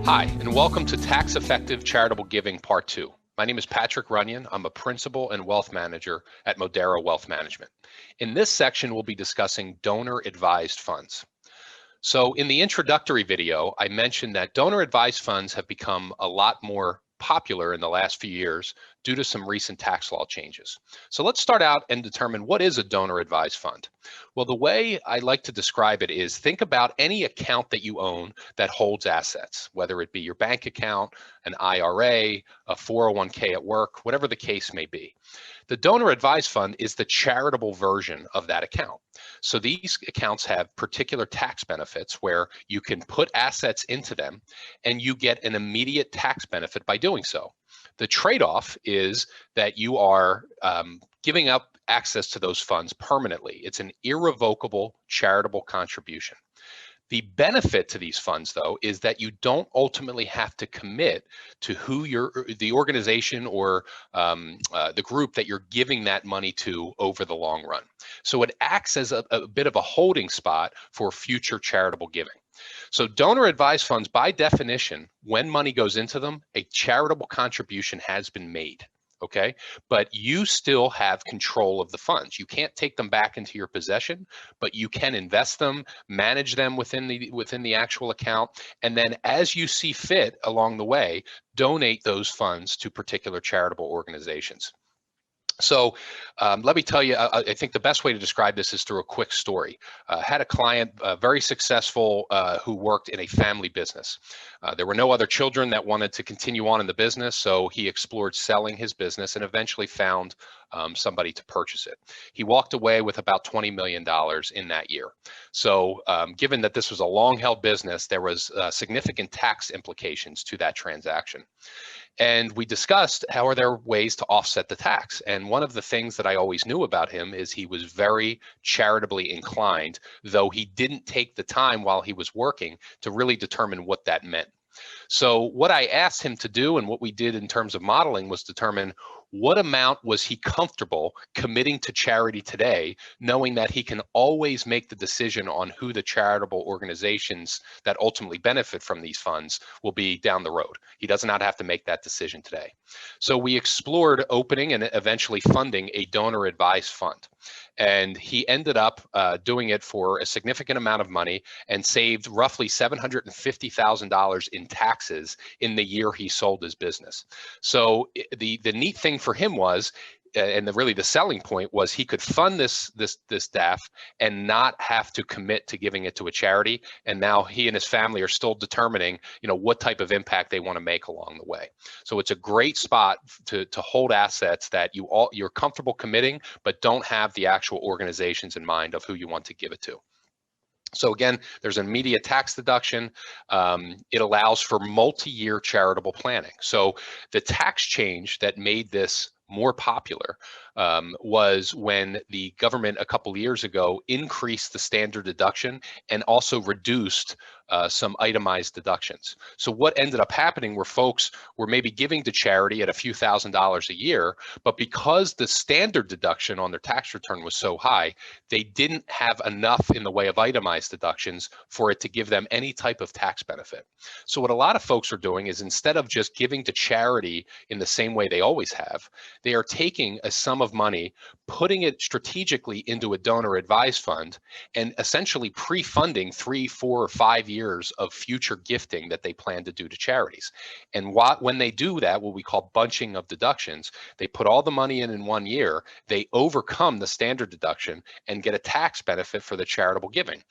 Hi, and welcome to Tax Effective Charitable Giving Part 2. My name is Patrick Runyen. I'm a principal and wealth manager at Modera Wealth Management. In this section, we'll be discussing donor advised funds. So in the introductory video, I mentioned that donor advised funds have become a lot more popular in the last few years due to some recent tax law changes. So let's start out and determine what is a donor advised fund. Well, the way I like to describe it is think about any account that you own that holds assets, whether it be your bank account, an IRA, a 401k at work, whatever the case may be. The donor advised fund is the charitable version of that account. So these accounts have particular tax benefits where you can put assets into them and you get an immediate tax benefit by doing so. The trade-off is that you are giving up access to those funds permanently. It's an irrevocable charitable contribution. The benefit to these funds, though, is that you don't ultimately have to commit to who the organization or the group that you're giving that money to over the long run. So it acts as a bit of a holding spot for future charitable giving. So donor advised funds, by definition, when money goes into them, a charitable contribution has been made. Okay, but you still have control of the funds. You can't take them back into your possession, but you can invest them, manage them within the actual account, and then as you see fit along the way, donate those funds to particular charitable organizations. So let me tell you, I think the best way to describe this is through a quick story. Had a client, very successful, who worked in a family business. There were no other children that wanted to continue on in the business, so he explored selling his business and eventually found somebody to purchase it. He walked away with about $20 million in that year. So given that this was a long-held business, there was significant tax implications to that transaction. And we discussed how are there ways to offset the tax. And one of the things that I always knew about him is he was very charitably inclined, though he didn't take the time while he was working to really determine what that meant. So what I asked him to do and what we did in terms of modeling was determine what amount was he comfortable committing to charity today, knowing that he can always make the decision on who the charitable organizations that ultimately benefit from these funds will be down the road. He does not have to make that decision today. So we explored opening and eventually funding a donor advised fund. And he ended up doing it for a significant amount of money and saved roughly $750,000 in taxes in the year he sold his business. So the neat thing for him was, and really the selling point was, he could fund this DAF and not have to commit to giving it to a charity. And now he and his family are still determining, what type of impact they want to make along the way. So it's a great spot to hold assets that you're comfortable committing, but don't have the actual organizations in mind of who you want to give it to. So again, there's an immediate tax deduction. It allows for multi-year charitable planning. So the tax change that made this more popular was when the government a couple of years ago increased the standard deduction and also reduced some itemized deductions. So what ended up happening were folks were maybe giving to charity at a few $1,000s a year, but because the standard deduction on their tax return was so high, they didn't have enough in the way of itemized deductions for it to give them any type of tax benefit. So what a lot of folks are doing is, instead of just giving to charity in the same way they always have, they are taking a sum of money, putting it strategically into a donor advised fund, and essentially pre-funding 3, 4, or 5 years of future gifting that they plan to do to charities. And when they do that, what we call bunching of deductions, they put all the money in 1 year, they overcome the standard deduction and get a tax benefit for the charitable giving.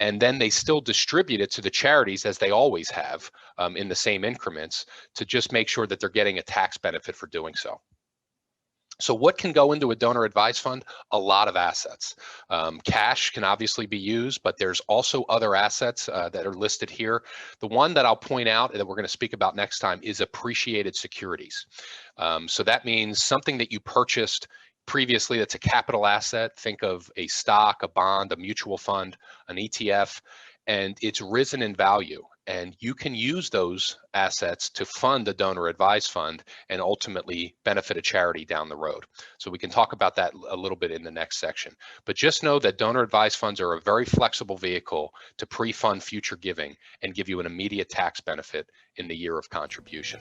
And then they still distribute it to the charities as they always have, in the same increments, to just make sure that they're getting a tax benefit for doing so. So what can go into a donor advised fund? A lot of assets. Cash can obviously be used, but there's also other assets that are listed here. The one that I'll point out that we're going to speak about next time is appreciated securities. So that means something that you purchased previously that's a capital asset. Think of a stock, a bond, a mutual fund, an ETF, and it's risen in value. and you can use those assets to fund a donor advised fund and ultimately benefit a charity down the road. So we can talk about that a little bit in the next section. But just know that donor advised funds are a very flexible vehicle to pre-fund future giving and give you an immediate tax benefit in the year of contribution.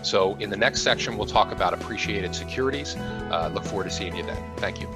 So in the next section, we'll talk about appreciated securities. Look forward to seeing you then. Thank you.